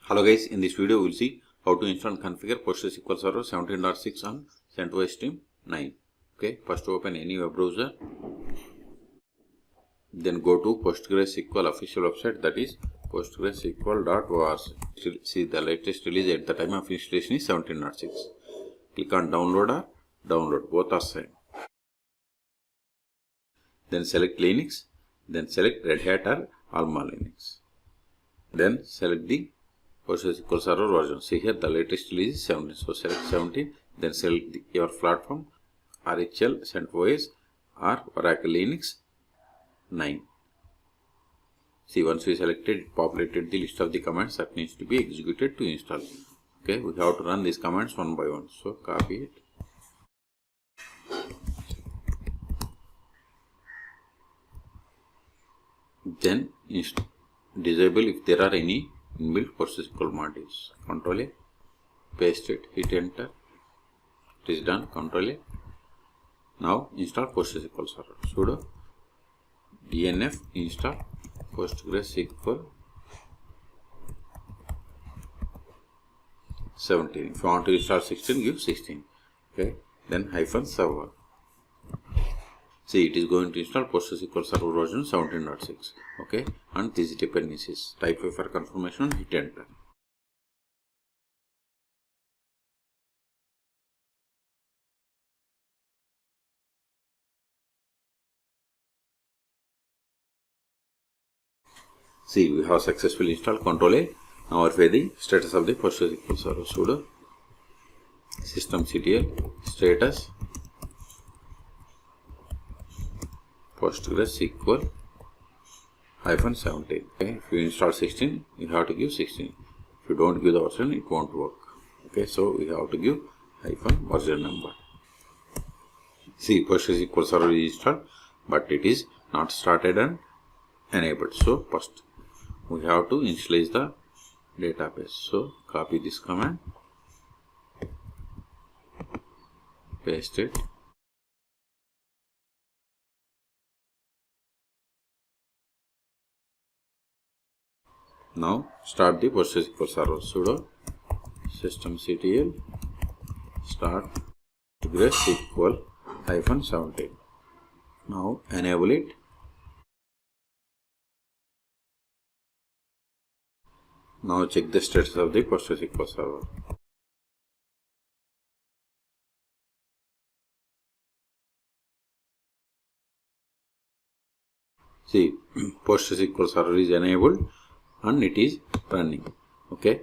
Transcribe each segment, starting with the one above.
Hello guys, in this video we will see how to install and configure PostgreSQL Server 17.6 on CentOS Stream 9. Okay, first open any web browser, then go to PostgreSQL official website, that is postgresql.org. See, the latest release at the time of installation is 17.6. Click on download or download, both are same. Then select Linux, then select Red Hat or Alma Linux. Then select the PostgreSQL Server version. See here the latest release is 17. So select 17. Then select your platform RHL, CentOS or Oracle Linux 9. See, once we selected, it populated the list of the commands that needs to be executed to install. Okay, we have to run these commands one by one. So copy it. Then disable if there are any inbuilt PostgreSQL modules. Control A, paste it, hit enter. It is done. Control A. Now install PostgreSQL Server. Sudo dnf install PostgreSQL 17. If you want to install 16, give 16. Okay. Then -server. See, it is going to install PostgreSQL Server version 17.6. Okay, and these dependencies. Type for confirmation, hit enter. See, we have successfully installed. Control A. Now verify the status of the PostgreSQL Server. Sudo systemctl status PostgreSQL -17. Okay, if you install 16, you have to give 16. If you don't give the version, it won't work. Okay, so we have to give -version number. See, PostgreSQL Server is installed, but it is not started and enabled. So first we have to initialize the database. So copy this command, paste it. Now start the PostgreSQL Server. Sudo systemctl start PostgreSQL -17. Now enable it. Now check the status of the PostgreSQL Server. See, PostgreSQL Server is enabled and it is running. Okay,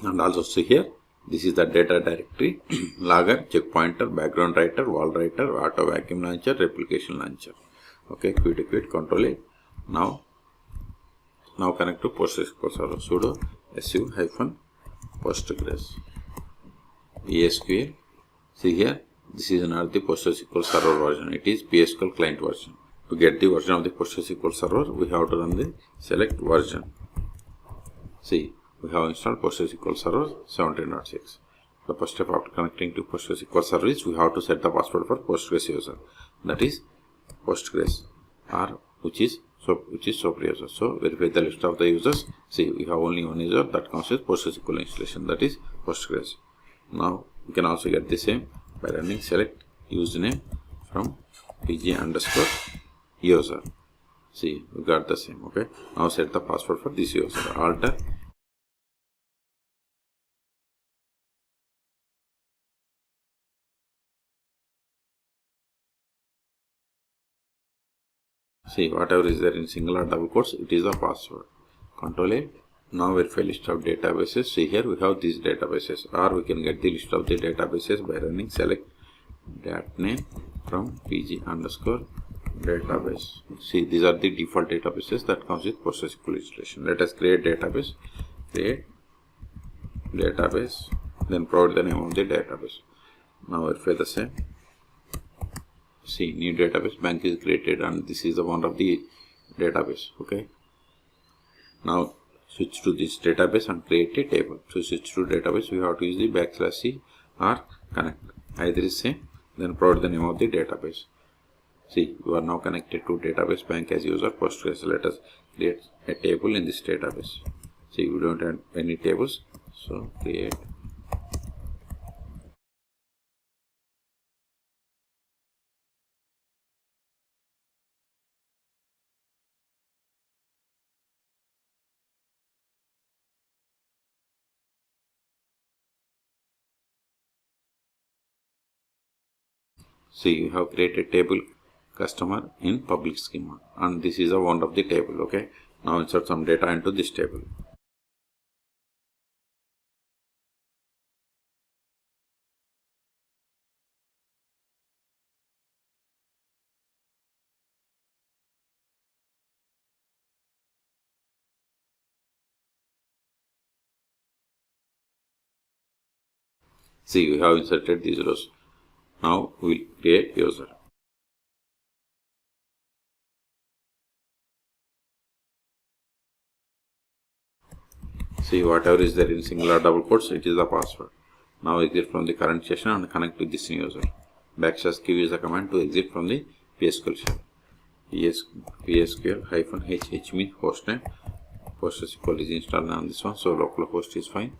and also see here, this is the data directory, logger, checkpointer, background writer, wall writer, auto vacuum launcher, replication launcher. Okay, quit, control A. Now connect to PostgreSQL Server. Sudo su-postgres PSQL. See here, this is not the PostgreSQL Server version, it is PSQL client version. To get the version of the PostgreSQL Server, we have to run the select version. See, we have installed PostgreSQL Server 17.6. The first step after connecting to PostgreSQL Server is we have to set the password for Postgres user, that is Postgres, or which is super user. So verify the list of the users. See, we have only one user that comes with PostgreSQL installation, that is Postgres. Now we can also get the same by running select username from pg_user. See, we got the same. Okay, now set the password for this user. Alter. See, whatever is there in single or double quotes, it is the password. Control A. Now verify list of databases. See here we have these databases, or we can get the list of the databases by running select dat name from pg_database. See, these are the default databases that comes with PostgreSQL installation. Let us create database. Create database, then provide the name of the database. Now verify the same. See, new database bank is created and this is the one of the database. Okay, now switch to this database and create a table. To switch to database, we have to use the \c or connect. Either is same, then provide the name of the database. See, you are now connected to database bank as user Postgres. Let us create a table in this database. See, we don't have any tables, so create. See, you have created table customer in public schema, and this is a one of the table. Okay, now insert some data into this table. See, we have inserted these rows. Now we will create user. See, whatever is there in single or double quotes, it is the password. Now exit from the current session and connect with this new user. \q is the command to exit from the PSQL shell. PSQL-HH means hostname. PostgreSQL is installed on this one, so localhost is fine.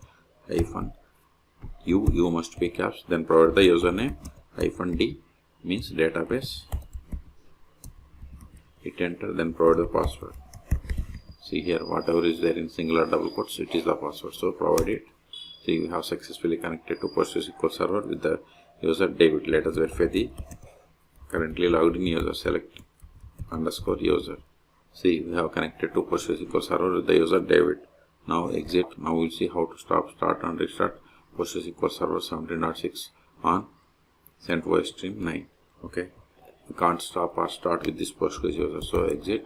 -u must be caps. Then provide the username. -d means database. Hit enter. Then provide the password. See here, whatever is there in single or double quotes, it is the password. So provide it. See, we have successfully connected to PostgreSQL server with the user David. Let us verify the currently logged in user. Select _user. See, we have connected to PostgreSQL server with the user David. Now exit. Now we'll see how to stop, start and restart PostgreSQL server 17.6 on CentOS stream 9. Okay, we can't stop or start with this Postgres user. So exit.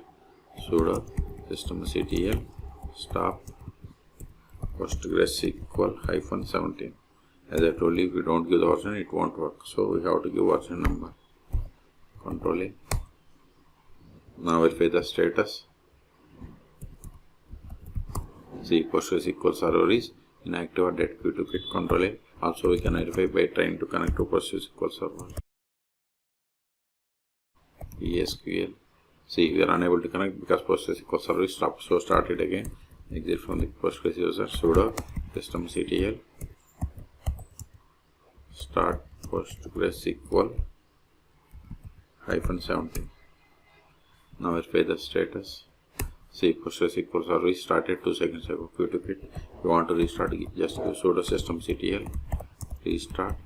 Sudo systemctl stop PostgreSQL -17. As I told you, if we don't give the version, it won't work. So we have to give version number. Control A. Now verify the status. See, PostgreSQL server is inactive or dead. Q to quit. Control A. Also, we can verify by trying to connect to PostgreSQL server. PSQL. See, we are unable to connect because PostgreSQL server is stopped. So start it again. Exit from the Postgres user. Sudo systemctl start PostgreSQL -17. Now verify the status. See, PostgreSQL server is started 2 seconds ago. Q to quit. If you want to restart, just give sudo systemctl restart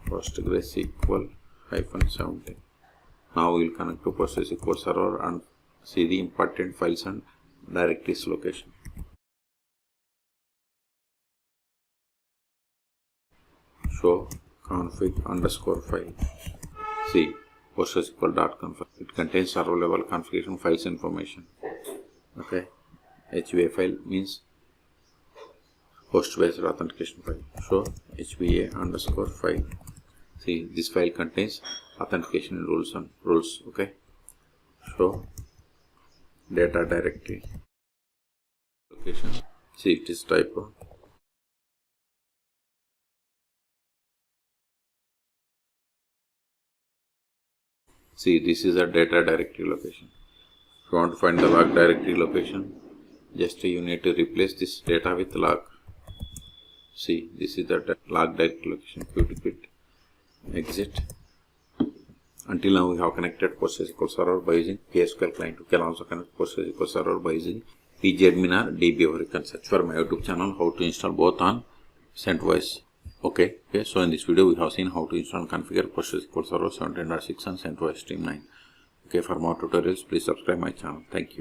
PostgreSQL -17. Now we will connect to PostgreSQL server and see the important files and directories location. Show config_file. See, PostgreSQL.conf. It contains server level configuration files information. Okay, HBA file means host based authentication file. So HBA_file. See, this file contains authentication rules and rules. Okay, so data directory location. See, it is typo. See, this is a data directory location. If you want to find the log directory location, just you need to replace this data with log. See, this is the log directory location. Q to quit. Exit. Until now we have connected PostgreSQL server by using PSQL client. You can also connect PostgreSQL server by using pgadmin or DBA. You can search for my YouTube channel how to install both on CentOS. Okay, so in this video we have seen how to install and configure PostgreSQL server 17.6 on CentOS stream 9. Okay, for more tutorials please subscribe my channel. Thank you.